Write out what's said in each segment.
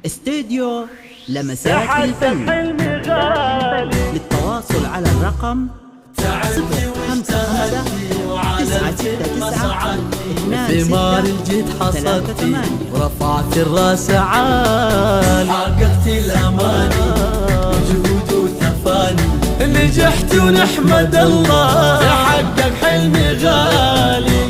استديو لمسات الفن. للتواصل على الرقم 055 ثمار الجد حصدتي ورفعت الراس عال، حققت الاماني جهود وتفاني، نجحت ونحمد الله يحقق حلمي غالي.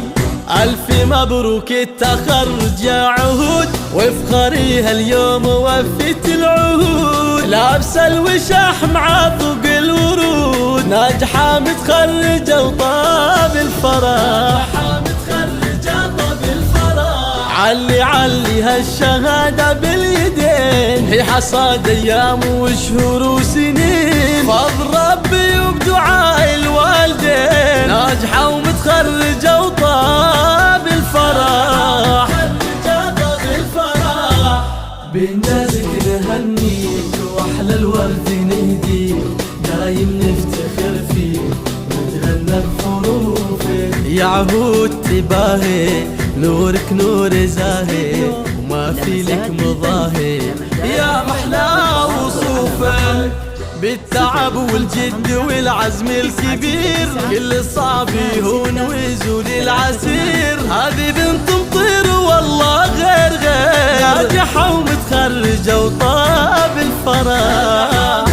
ألف مبروك التخرج يا عهود، وافخريها اليوم وفيت العهود، لابسه الوشاح معطق الورود، ناجحة متخرجة وطاب الفرح، علي هالشهادة باليدين، هي حصاد أيام وشهور وسنين، فضل ربي وبدعاء الوالدين، ناجحة ومتخرجة وطاب الفرح. بإنجازك نهنيك وأحلى الورد نهديك، دايم نفتخر فيك ونتغنى بحروفك يا عهود تباهي، نورك نور زاهي وما في لك مضاهي، يا محلى وصوفك بالتعب والجد والعزم الكبير، كل صعب يهون ويزول العسير، هذه بنت مطير والله غير ناجحة ومتخرجة وطاب الفرح،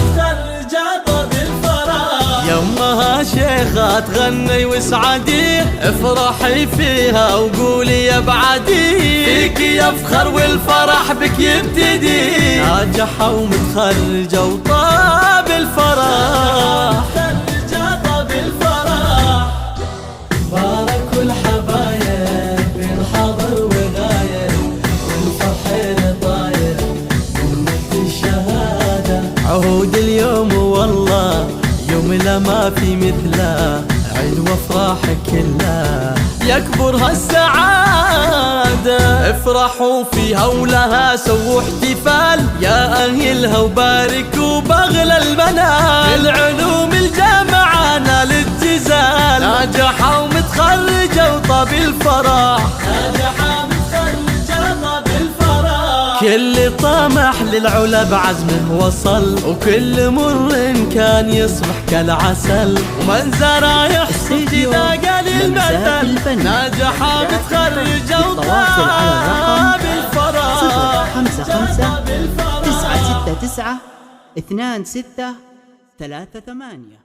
يمها شيخة تغني وسعدي، افرحي فيها وقولي يا بعدي، فيك يفخر والفرح بك يبتدي، ناجحة ومتخرجة وطاب الفرح. بارك الحبايب بين حاضر وغايب، والفرح طاير ومنت الشهادة، عهود اليوم والله يوم لا ما في مثله، عيد وافراح كلها يكبر هالسعادة، افرحوا فيها ولها سووا احتفال، يا أهلها وباركوا بأغلى المنال، العلوم الجامعة نال الجزال، ناجحة ومتخرجة وطاب الفرح، كل طامح للعلا بعزمه وصل، وكل مر كان يصبح كالعسل، ومن زرع يحصد إذا قال المثل، ناجحة متخرجة وطاب الفرح. 055 969 2638